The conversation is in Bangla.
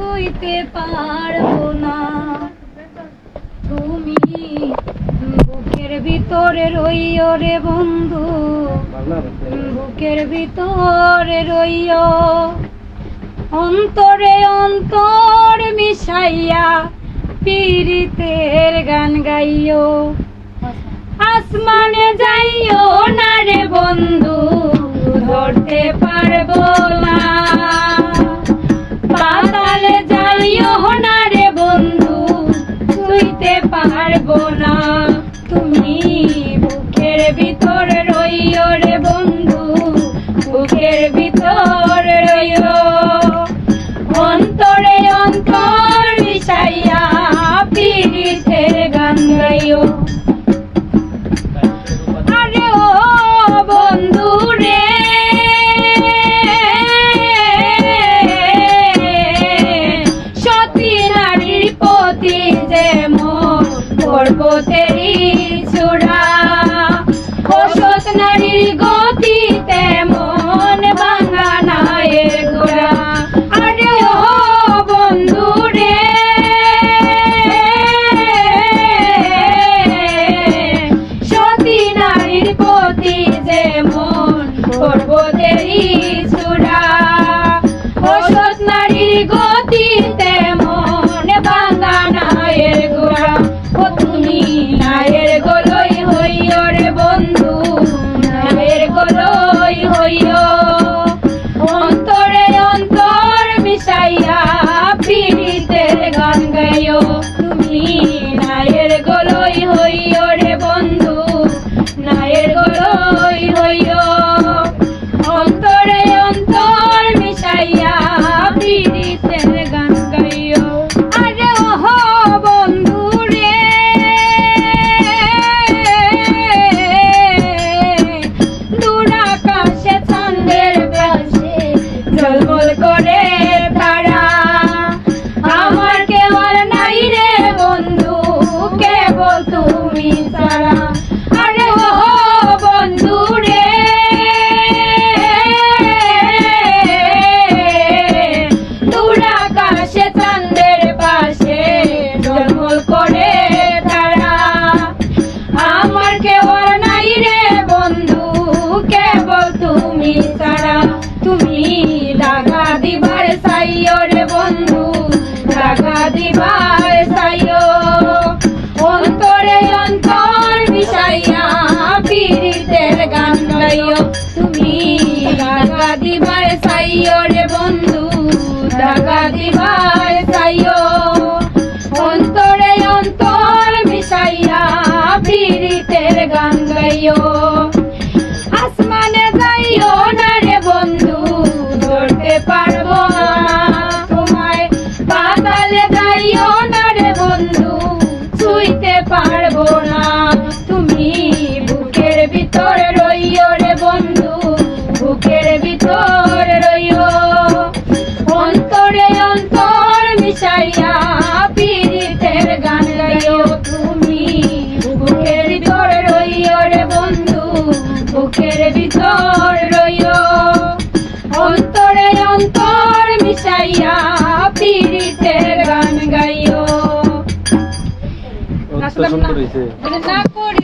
ছুঁইতে পারবো না। তুমি বুকের ভিতরে রইও রে বন্ধু, বুকের ভিতরে রইও, অন্তরে অন্তর মিশাইয়া পীড়িতের গান গাইও। আসমানে যাইও না রে বন্ধু, ধরতে পারবো না। পাতালে যাইও না রে বন্ধু, ছুঁইতে পারবো না। তুমি বুকের ভিতরে রইও রে বন্ধু, বুকের ভিতরে রইও, অন্তরে অন্তর মিশাইয়া পীড়িতের গান গাইও। আরে ও বন্ধু রে, সতী নারীর প্রতি যে মোর পর্বতেরই চূড়া, ও সৎ নারীর গতি তেমন ভাঙা নায়ের গোড়া। আরে ও বন্ধু রে, সতী নারীর প্রতি যে মন পর্বতেরই চূড়া, ও সৎ নারীর গতি তেমন ভাঙা নায়ের গোড়া। ও তুমি নায়ের গোলই হইও রে বন্ধু, নায়ের গোলই হইও, অন্তরে অন্তর মিশাইয়া পীড়িতের গান গাইও। তুমি নায়ের গোলই হইও রে বন্ধু, নায়ের গোলই হইও, অন্তরে অন্তর মিশাইয়া পীড়িতের গান গাইও। আরে ওহো বন্ধু রে, দূর আকাশে চাঁদের পাশে ঝলমল করে তারা, আমার কেউ আর নাই রে বন্ধু, কেবল তুমি ছাড়া। আরে ও বন্ধু রে, দূর আকাশে চাঁদের পাশে ঝলমল করে তারা, আমার কেউ আর নাই রে বন্ধু, কেবল তুমি ছাড়া। তুমি লাগা দিবার চাইও রে বন্ধু, লাগা দিবার চাইও, অন্তরে অন্তর মিশাইয়া পীড়িতের গান গাইও। তুমি লাগা দিবার চাইও রে বন্ধু, লাগা দিবার চাইও, অন্তরে অন্তর মিশাইয়া পীড়িতের গান গাইও। আসমানে যাইও না রে বন্ধু, ধরতে পারবো না তোমায়। পাতালে যাইও না রে বন্ধু, ছুঁইতে পারবো না। তুমি বুকের ভিতরে রইও রে বন্ধু, বুকের ভিতরে রইও, অন্তরে অন্তর মিশাইয়া পীড়িতের গান গাইও। তুমি বুকের ভিতরে রইও রে বন্ধু, বুকের ভিতরে রইও, অন্তরে অন্তর মিশাইয়া পীড়িতের গান গাইও। সুন্দর হয়েছে। না করি